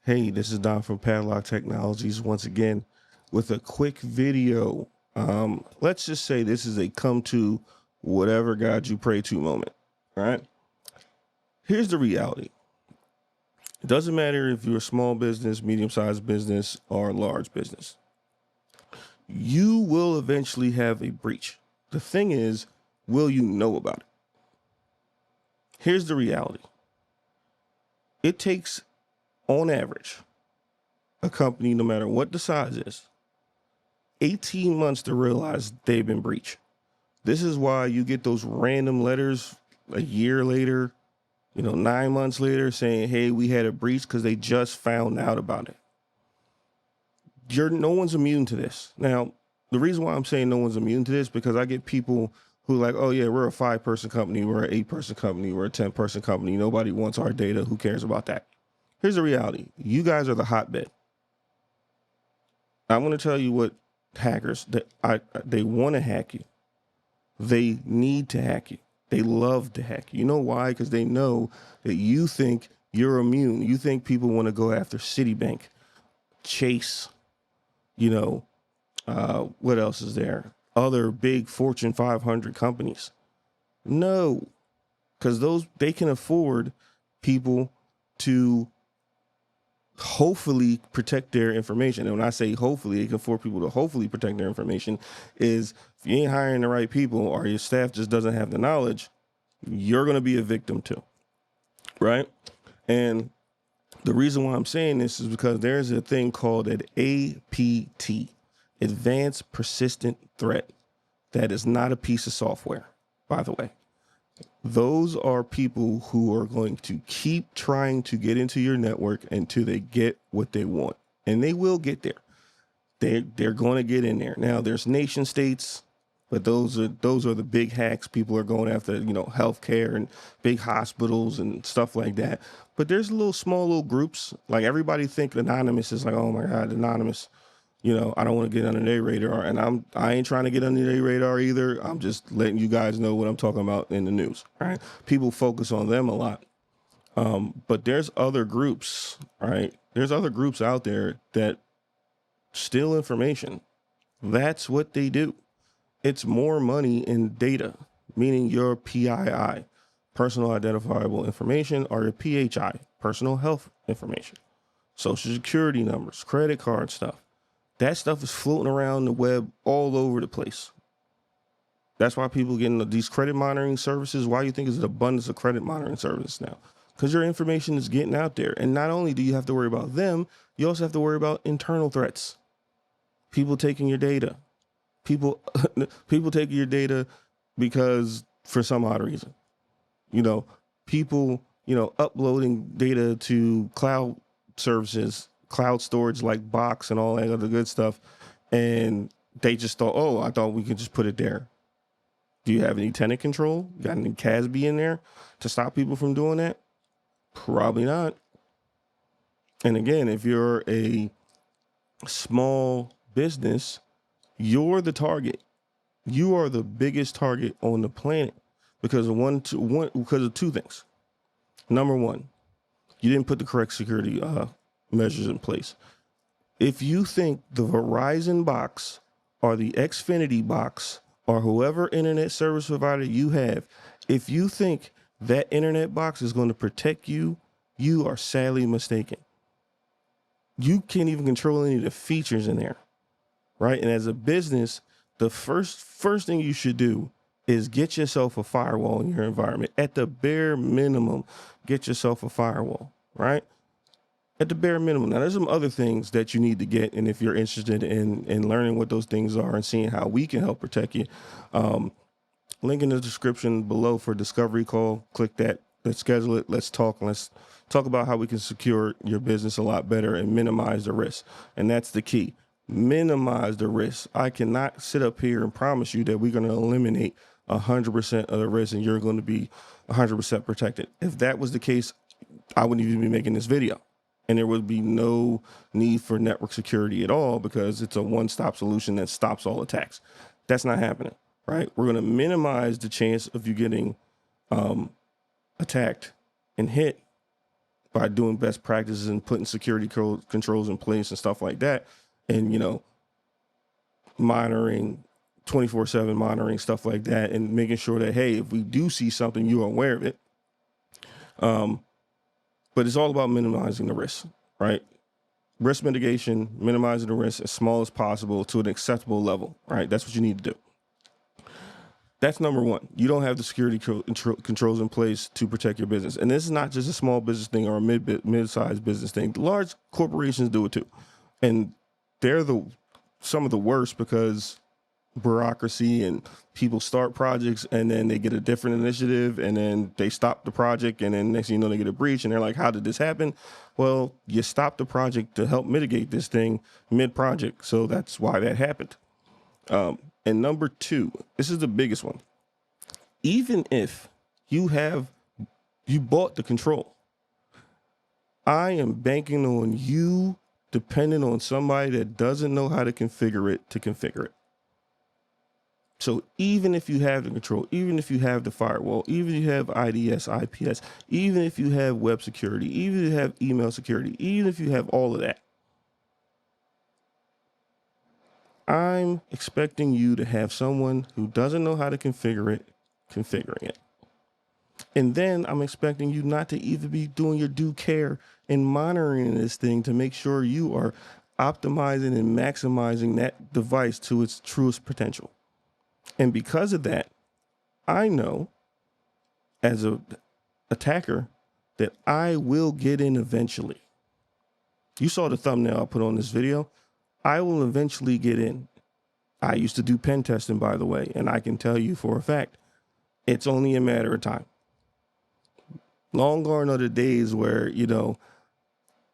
Hey, this is Don from Padlock Technologies once again with a quick video. Let's just say this is a come to whatever God you pray to moment. All right. Here's the reality. It doesn't matter if you're a small business, medium sized business, or large business. You will eventually have a breach. The thing is, will you know about it? Here's the reality. It takes, on average, a company, no matter what the size is, 18 months to realize they've been breached. This is why you get those random letters a year later, 9 months later saying, hey, we had a breach because they just found out about it. No one's immune to this. Now, the reason why I'm saying no one's immune to this, because I get people who are like, oh yeah, we're a 5-person company, we're an 8-person company, we're a 10-person company. Nobody wants our data. Who cares about that? Here's the reality. You guys are the hotbed. I'm going to tell you what hackers, they want to hack you. They need to hack you. They love to hack you. You know why? Because they know that you think you're immune. You think people want to go after Citibank, Chase, what else is there? Other big Fortune 500 companies. No, because they can afford people to hopefully protect their information. And when I say hopefully, they can afford people to hopefully protect their information is if you ain't hiring the right people or your staff just doesn't have the knowledge, you're going to be a victim too. Right. And the reason why I'm saying this is because there's a thing called an APT, Advanced Persistent Threat. That is not a piece of software, by the way. Those are people who are going to keep trying to get into your network until they get what they want. And they will get there. They're going to get in there. Now there's nation states, but those are the big hacks. People are going after, healthcare and big hospitals and stuff like that. But there's small little groups. Like everybody think Anonymous is like, oh my God, Anonymous. I don't want to get under their radar, and I ain't trying to get under their radar either. I'm just letting you guys know what I'm talking about in the news, right? People focus on them a lot. But there's other groups, right? There's other groups out there that steal information. That's what they do. It's more money in data, meaning your PII, personal identifiable information, or your PHI, personal health information, social security numbers, credit card stuff. That stuff is floating around the web all over the place. That's why people get into these credit monitoring services. Why you think there's an abundance of credit monitoring services now? Because your information is getting out there. And not only do you have to worry about them, you also have to worry about internal threats. People taking your data. People taking your data because for some odd reason. People, uploading data to cloud services, cloud storage like Box and all that other good stuff. And they just thought, oh, I thought we could just put it there. Do you have any tenant control? You got any CASB in there to stop people from doing that? Probably not. And again, if you're a small business, you're the target. You are the biggest target on the planet because of two things. Number one, you didn't put the correct security measures in place. If you think the Verizon box or the Xfinity box or whoever internet service provider you have, if you think that internet box is going to protect you, you are sadly mistaken. You can't even control any of the features in there, right? And as a business, the first thing you should do is get yourself a firewall in your environment. At the bare minimum, get yourself a firewall, right? At the bare minimum. Now, there's some other things that you need to get, and if you're interested in learning what those things are and seeing how we can help protect you, link in the description below for a discovery call. Click that. Let's schedule it. Let's talk. Let's talk about how we can secure your business a lot better and minimize the risk. And that's the key. Minimize the risk. I cannot sit up here and promise you that we're going to eliminate 100% of the risk and you're going to be 100% protected. If that was the case, I wouldn't even be making this video. And there would be no need for network security at all because it's a one-stop solution that stops all attacks. That's not happening, right? We're going to minimize the chance of you getting attacked and hit by doing best practices and putting security controls in place and stuff like that. And, monitoring 24/7 monitoring, stuff like that, and making sure that, hey, if we do see something, you're aware of it. But it's all about minimizing the risk, right? Risk mitigation, minimizing the risk as small as possible to an acceptable level, right? That's what you need to do. That's number one. You don't have the security controls in place to protect your business. And this is not just a small business thing or a mid-sized business thing. Large corporations do it too. And they're some of the worst, because bureaucracy, and people start projects and then they get a different initiative and then they stop the project, and then next thing you know, they get a breach and they're like, how did this happen? Well, you stopped the project to help mitigate this thing mid-project. So that's why that happened. And number two, this is the biggest one. Even if you bought the control, I am banking on you depending on somebody that doesn't know how to configure it to configure it. So even if you have the control, even if you have the firewall, even if you have IDS, IPS, even if you have web security, even if you have email security, even if you have all of that, I'm expecting you to have someone who doesn't know how to configure it, configuring it. And then I'm expecting you not to even be doing your due care in monitoring this thing to make sure you are optimizing and maximizing that device to its truest potential. And because of that, I know as an attacker that I will get in eventually. You saw the thumbnail I put on this video. I will eventually get in. I used to do pen testing, by the way, and I can tell you for a fact, it's only a matter of time. Long gone are the days where,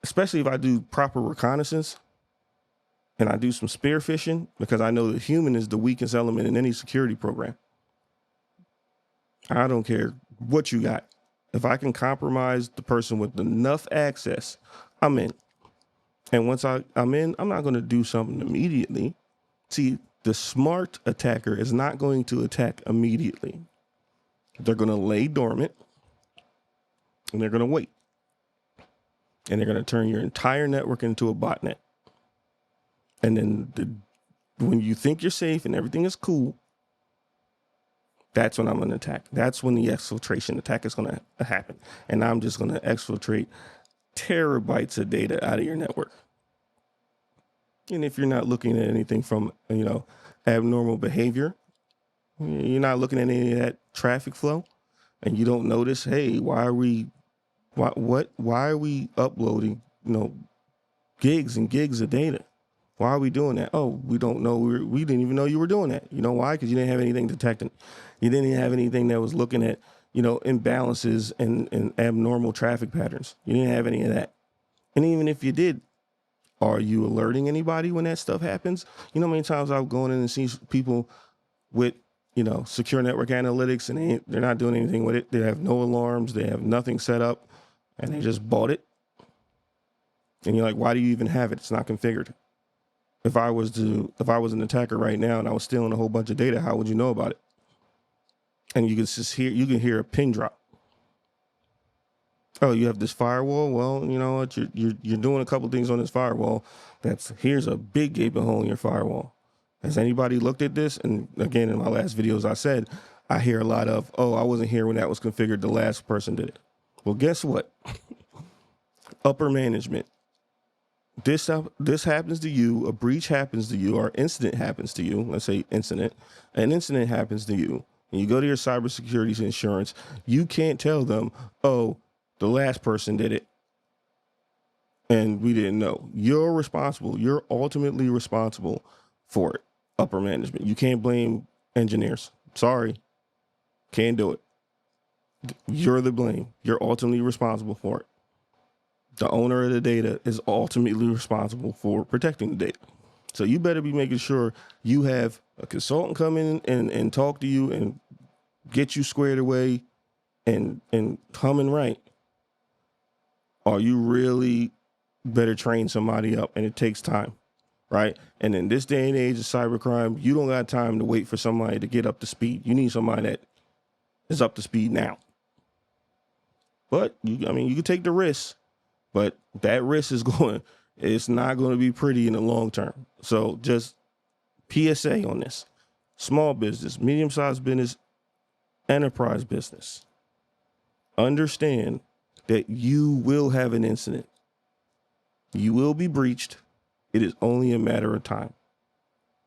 especially if I do proper reconnaissance and I do some spear phishing, because I know the human is the weakest element in any security program. I don't care what you got. If I can compromise the person with enough access, I'm in. And once I'm in, I'm not going to do something immediately. See, the smart attacker is not going to attack immediately. They're going to lay dormant and they're going to wait. And they're going to turn your entire network into a botnet. And then when you think you're safe and everything is cool, that's when I'm going to attack. That's when the exfiltration attack is going to happen. And I'm just going to exfiltrate terabytes of data out of your network. And if you're not looking at anything from, abnormal behavior, you're not looking at any of that traffic flow, and you don't notice, hey, why are we uploading, gigs and gigs of data? Why are we doing that? Oh, we don't know. We didn't even know you were doing that. You know why? Because you didn't have anything detecting. You didn't have anything that was looking at, imbalances and abnormal traffic patterns. You didn't have any of that. And even if you did, are you alerting anybody when that stuff happens? You know how many times I've gone in and seen people with, secure network analytics, and they're not doing anything with it. They have no alarms. They have nothing set up, and they just bought it. And you're like, why do you even have it? It's not configured. If I was an attacker right now and I was stealing a whole bunch of data, how would you know about it? And you can hear a pin drop. Oh, you have this firewall? Well, you know what? You're doing a couple things on this firewall. Here's a big gaping hole in your firewall. Has anybody looked at this? And again, in my last videos, I said, I hear a lot of, oh, I wasn't here when that was configured. The last person did it. Well, guess what? Upper management. This happens to you, a breach happens to you, or incident happens to you. Let's say incident. An incident happens to you, and you go to your cybersecurity insurance. You can't tell them, oh, the last person did it, and we didn't know. You're responsible. You're ultimately responsible for it, upper management. You can't blame engineers. Sorry. Can't do it. You're the blame. You're ultimately responsible for it. The owner of the data is ultimately responsible for protecting the data. So you better be making sure you have a consultant come in and talk to you and get you squared away and humming right. Or you really better train somebody up, and it takes time, right? And in this day and age of cybercrime, you don't got time to wait for somebody to get up to speed. You need somebody that is up to speed now. But you can take the risk but that risk is it's not going to be pretty in the long term. So just PSA on this: small business, medium-sized business, enterprise business. Understand that you will have an incident. You will be breached. It is only a matter of time.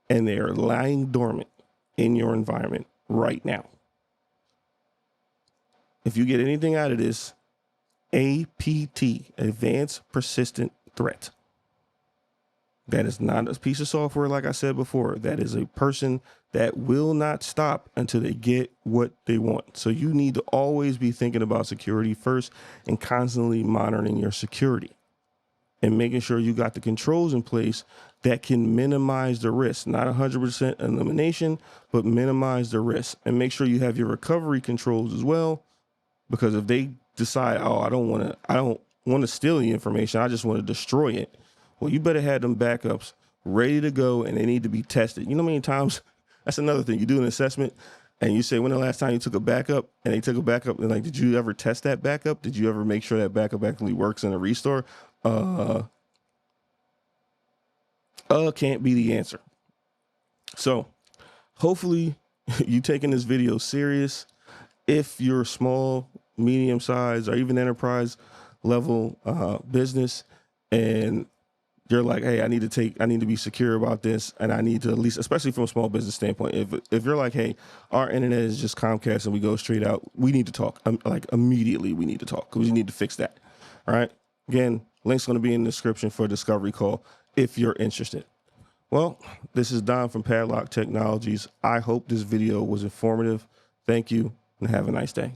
And they are lying dormant in your environment right now. If you get anything out of this, APT, Advanced Persistent Threat. That is not a piece of software, like I said before. That is a person that will not stop until they get what they want. So you need to always be thinking about security first and constantly monitoring your security and making sure you got the controls in place that can minimize the risk. Not 100% elimination, but minimize the risk. And make sure you have your recovery controls as well, because if they decide, oh, I don't want to steal the information, I just want to destroy it. Well, you better have them backups ready to go, and they need to be tested. You know how many times, that's another thing, you do an assessment and you say, when the last time you took a backup, and they took a backup, and like, did you ever test that backup? Did you ever make sure that backup actually works in a restore? Can't be the answer. So hopefully you taking this video serious. If you're small, medium size, or even enterprise level business, and you're like, hey, I need to be secure about this, and I need to, at least, especially from a small business standpoint, if you're like, hey, our internet is just Comcast and we go straight out, we need to talk. Like immediately we need to talk, because we need to fix that. All right. Again, link's going to be in the description for a discovery call if you're interested. Well, this is Don from Padlock Technologies. I hope this video was informative. Thank you, and have a nice day.